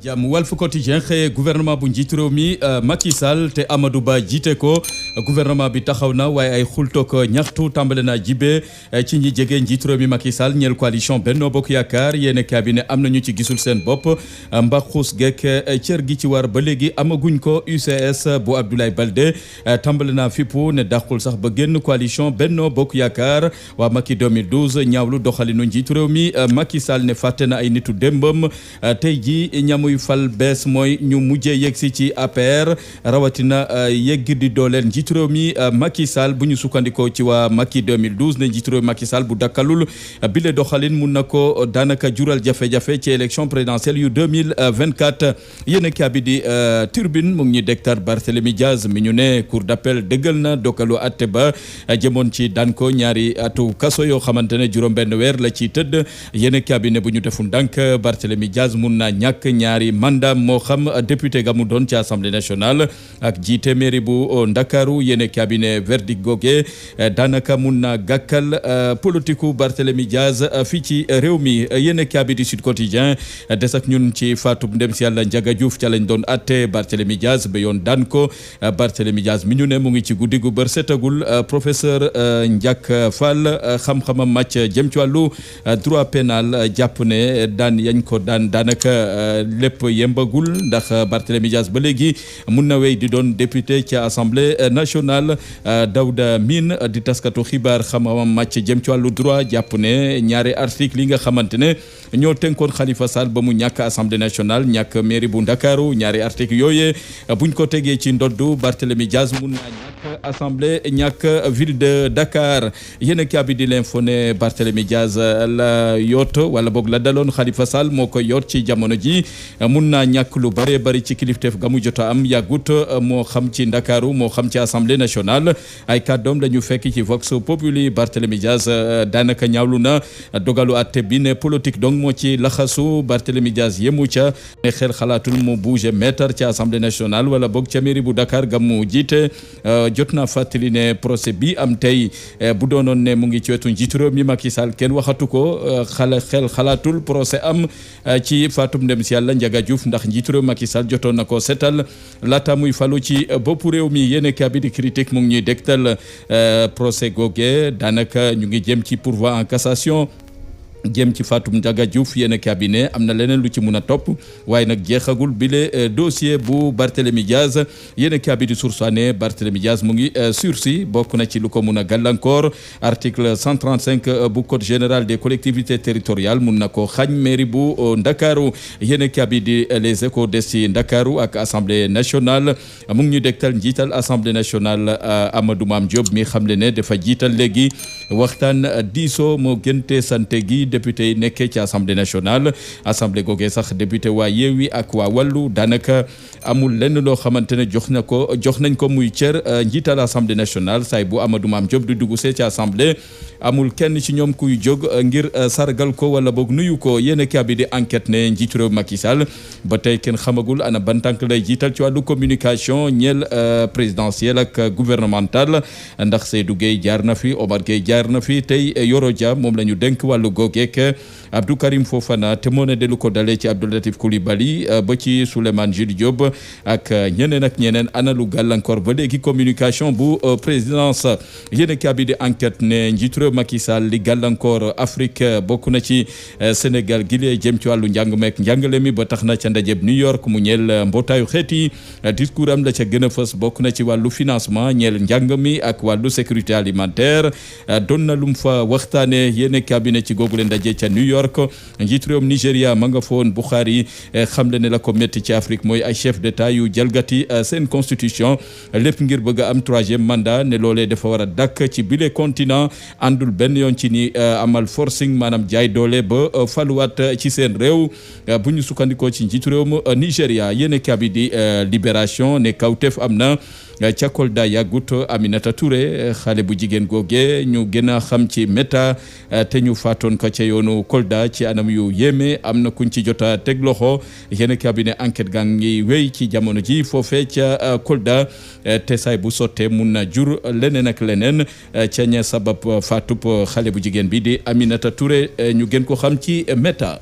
jàmm Walf Quotidien xëye gouvernement bu njiitu réew mi Macky Sall te Amadou Ba jiite ko gouvernement bi taxaw na waaye ay xultook ñaxtu tàmbale naa jibe ci ñi jege njiitu réew mi Macky Sall ñeel coalition Benno Bokk Yaakaar yéene cabinet am nañu ci gisul seen bopp mbaxus geek cër gi ci war ba léegi amaguñ ko UCS bu Abdoulaye Baldé tàmbale naa fippu ne dàqul sax ba génn coalition Benno Bokk Yaakaar waa Macky 2012 ñaawlu doxalinu njiitu réew mi Macky Sall ne fàtte na ay nitu démbam tey ji ñamuy fal bees mooy ñu mujjee yegsi ci APR rawatina yegg di dooleel njiitu réew mi Macky Sall bu ñu sukkandikoo ci waa Macky 2012 ne njiitu réew Macky Sall bu dakkalul bile doxalin mun na ko daanaka jural jafe-jafe ci élection présidentielle yu 2024 yéen a bi di Turbine mu ngi ñuy dektar Barthélémy Diaz mi ñu ne cour d'appel dëggal na dogalu atte ba jëmoon ci daan ko ñaari atu kaso yoo xamante ne juróom-benn weer la ci tëdd yéen a bi ne bu ñu deful ndànk Barthélémy Diaz mun na ñàkk ñaari mandat moo xam député ga mu doon ci assemblée nationale ak jiite mairie bu Ndakaaru yéene cabinet verdict goge daanaka mun na gàkkal politiku Barthélémy Diaz fii ci réew mi yéene cabinet du Sud Quotidien des ak ñun ci faatub ndem si yàlla Ndiaga Diouf ca lañ doon atte Barthélémy Diaz ba yoon daan ko Barthélémy Diaz mi ñu ne mu ngi ci guddi gu bër setagul professeur Ndiak Fall xam-xamam màcc jëm ci wàllu droit pénal jàpp ne daan yañ ko daan daanaka lépp yembagul ndax Barthélémy Diaz ba léegi mun na wéy di doon député ci assemblée nationale Daouda Mine di taskatu xibaar xam-xamam màcc jëm ci wàllu droit jàpp ne ñaari article yi nga xamante ne ñoo tënkoon Khalifa Sall ba mu ñàkk assemblée nationale ñàkk mairie bu Ndakaaru ñaari article yooyee buñ ko tegee ci ndoddu Barthélémy Diaz mun naa ñàkk assemblée ñàkk ville de Dakar yéen a bi di l'info ne Barthélémy Diaz la yoot wala boog la daloon Khalifa Sall moo koy yoot ci jamono ji mun naa ñàkk lu bare bari ci kilifteef ga mu jot a am yàggut moo xam ci Ndakaaru moo xam ci assemblée nationale ay kàddoom la ñu fekk ci Vox Populi Barthélémy Diaz daanaka ñaawlu na dogalu atte bi ne politique donc moo ci laxasu Barthélémy Diaz yemu ca ne xel xalaatul mu bouger mètre ci assemblée nationale wala boog ca mairie bu Dakar ga mu jiite jot na fàttali ne procès bi am tey bu doonoon ne mu ngi ci wetu njiitu réew mi Macky Sall kenn waxatu ko xel xalaatul procès am ci fatum ndem si yàlla Ndiaga Diouf ndax njiitu réew Macky Sall jotoon na ko setal laata muy falu ci boppu réew mi yéen a bi di critique mu ngi ñuy dégtal procès goge daanaka ñu ngi jëm ci pourvoi en cassation jëm ci Fatou Ndiaga Diouf yéen cabinet am na leneen lu ci mun a topp waaye nag jeexagul bile dossier bu Barthélémy Diaz yéen cabinet di Source A ne Barthélémy Diaz mu ngi sursis bokk na ci lu ko mun a gàllankoor article 135 bu code général des collectivités territoriales mun na ko xañ mairie bu Ndakaaru yéen cabinet di Les Échos des ci Ndakaaru ak assemblée nationale mu ngi ñu dégtal njiital assemblée nationale Amadou Mame Diop mi xam le ne dafa jiital léegi waxtaan diisoo moo gënte santé gi député yi nekkee ci assemblée nationale assemblée googee sax député waa Yewwi ak waa Wallu daanaka amul lenn loo xamante ne jox nañ ko muy cër njiital assemblée nationale saay bu Amadou Mame Diop di dugg see ci assemblée amul kenn ci ñoom kuy jóg ngir sargal ko wala boog nuyu ko yéen a bi di enquête ne njiitu réew Macky Sall ba tey kenn xamagul ana ban tànk lay jiital ci wàllu communication ñeel présidentielle ak gouvernementale ndax Seydou Gueye jaar na fi Omar Gueye jaar na fi tey Yoro Dia moom la ñu dénk wàllu googeek Abdou Karim Fofana te moo ne delu ko dalee ci Abdou Latif Coulibaly ba ci Souleymane Jules Diop ak ñeneen ana lu gàllankoor ba léegi communication bu présidence yéen a bi di enquête ne njiitu réew Macky Sall li gàllankoor Afrique bokk na ci Sénégal gi lee jëm ci wàllu njàng meek njàngale mi ba tax na ca ndajeb New York mu ñeel mbootaayu xeet yi discours am la ca gën a fës bokk na ci wàllu financement ñeel njàng mi ak wàllu sécurité alimentaire doon na lum fa waxtaane yéen a bi ne ci googu leen ndaje ca New York njiitu réewum Nigéria ma nga foon Buhari xamle ne la ko métti ci Afrique mooy ay chef d'état yu jalgati seen constitution lépp ngir bëgg a am 3e mandat ne loolee dafa war a dakk ci bile continent àndul benn yoon ci ni amal forcing maanaam jaay doole ba faluwaat ci seen réew bu ñu sukkandikoo ci njiitu réewum Nigéria yéen kabi di Libération ne kawteef am na ca Kolda yàggut Aminata Touré xale bu jigéen googe ñu gën a xam ci Meta te ñu faatoon ko ca yoonu Kolda ci anam yu yéeme am na kuñ ci jota teg loxo yéen cabinet enquête gaa ngi wéy ci jamono ji foofee ca Kolda te saay bu sottee mun na jur leneen ak leneen ca ña sabab faatub xale bu jigéen bi di Aminata Touré ñu gën ko xam ci Meta.